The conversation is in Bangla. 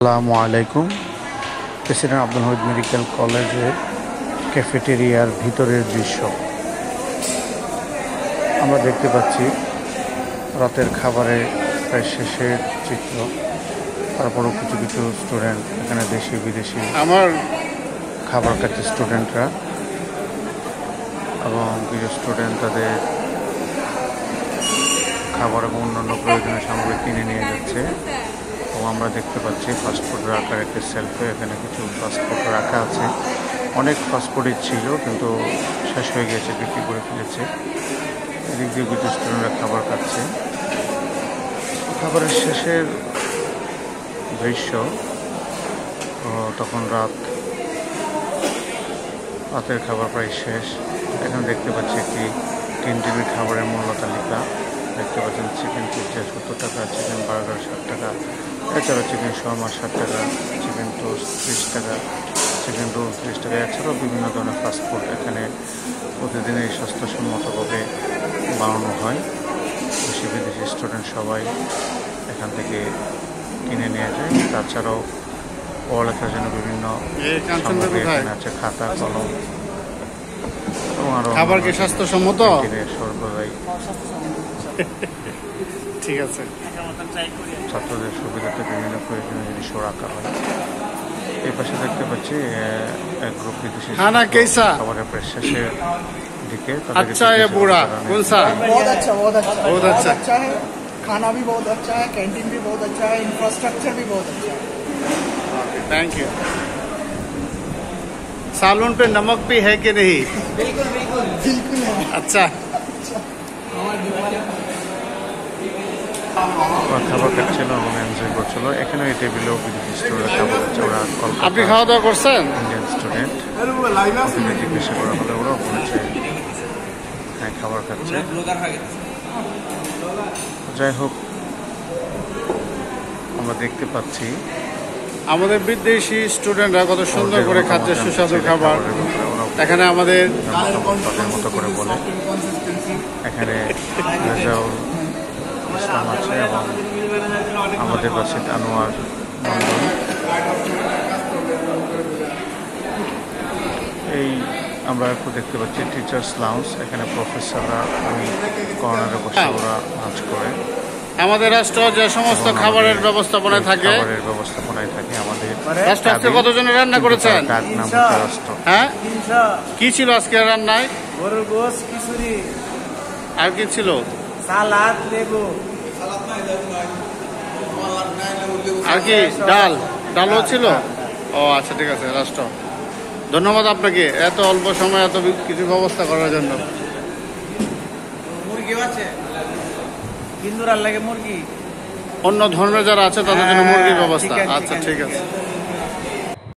আসসালামু আলাইকুম। প্রেসিডেন্ট আব্দুল হামিদ মেডিকেল কলেজের ক্যাফেটেরিয়ার ভিতরের দৃশ্য আমরা দেখতে পাচ্ছি। রাতের খাবারে প্রায় শেষের চিত্র। তারপরও কিছু কিছু স্টুডেন্ট এখানে দেশি বিদেশি খাবার খাচ্ছে স্টুডেন্টরা, এবং কিছু স্টুডেন্ট তাদের খাবার এবং অন্যান্য প্রয়োজনীয় সামগ্রী কিনে নিয়ে যাচ্ছে। এবং আমরা দেখতে পাচ্ছি ফাস্টফুড রাখার একটি সেলফে, এখানে কিছু ফাস্টফুড রাখা আছে। অনেক ফাস্টফুডই ছিল কিন্তু শেষ হয়ে গেছে, বিক্রি করে ফেলেছে। এদিক দিয়ে কিছু স্টুডেন্টরা খাবার খাচ্ছে। খাবারের শেষের দৃশ্য, তখন রাতের খাবার প্রায় শেষ। এখানে দেখতে পাচ্ছি একটি টিভি খাবারের মূল্য তালিকা। দেখতে পাচ্ছেন চিকেন পিৎজা 70 টাকা, চিকেন বার্গার 60 টাকা, এছাড়াও চিকেন শর্মা 60 টাকা, চিকেন টোস্ট 30 টাকা, চিকেন রোল 30 টাকা, এছাড়াও বিভিন্ন ধরনের ফাস্টফুড এখানে প্রতিদিনই স্বাস্থ্যসম্মতভাবে বানানো হয়। দেশি বিদেশি স্টুডেন্ট সবাই এখান থেকে কিনে নিয়ে যায়। তাছাড়াও পড়ালেখার জন্য বিভিন্ন সামগ্রী এখানে আছে, খাতা কলম এবং আরো খাবার কি স্বাস্থ্যসম্মত? সর্বদাই ঠিক আছে। ছাত্রদের সুবিধাতে বিভিন্ন প্রয়োজনীয় জিনিসও রাখা হয়। এই পাশে দেখতে পাচ্ছি এক গ্রুপ বিদেশি খাবারের প্রায় শেষের দিকে। अच्छा है पूरा कौन सा? बहुत अच्छा बहुत अच्छा है। खाना भी बहुत अच्छा है, कैंटीन भी बहुत अच्छा है, इंफ्रास्ट्रक्चर भी बहुत अच्छा है। Thank you. सालून पे नमक भी है कि नहीं? बिल्कुल बिल्कुल बिल्कुल है। अच्छा। খাবার খাচ্ছিল এবং এনজয় করছিল। এখানে এই টেবিলেও বিদেশি স্টুডেন্ট খাবার খাচ্ছে। ওরা আপনি খাওয়া দাওয়া করছেন? Indian student. ওখানে জিজ্ঞাসা করা হলে ওরাও বলেছে হ্যাঁ খাবার খাচ্ছে। যাই হোক, আমরা দেখতে পাচ্ছি আমাদের বিদেশি স্টুডেন্টরা কত সুন্দর করে খাচ্ছে সুস্বাদু খাবার। এখানে আমাদের তাদের মতো করে বলে। এখানে রেজাউল ইসলাম আছে এবং আমাদের বাসিত আনোয়ার মন্ডল। এই আমরা একটু দেখতে পাচ্ছি টিচার্স লাউঞ্জ। এখানে প্রফেসররা ওই কর্নারে বসে ওরা লাঞ্চ করে। আমাদের রাষ্ট্র যে সমস্ত খাবারের ব্যবস্থাপনায় থাকে আমাদের রাষ্ট্র আজকে কতজনের রান্না করেছেন? হ্যাঁ, কি ছিল আজকে রান্নায়? গরুর গোশ, খিচুড়ি, আর কি ছিল? সালাদ, লেবু, আর কি ডালও ছিল। ও আচ্ছা, ঠিক আছে রাষ্ট্র। ধন্যবাদ আপনাকে এত অল্প সময় এত কিছু ব্যবস্থা করার জন্য। মুরগি আছে, হিন্দুর লাগে মুরগি, অন্য ধর্মের যারা আছে তাদের জন্য মুরগির ব্যবস্থা। আচ্ছা, ঠিক আছে।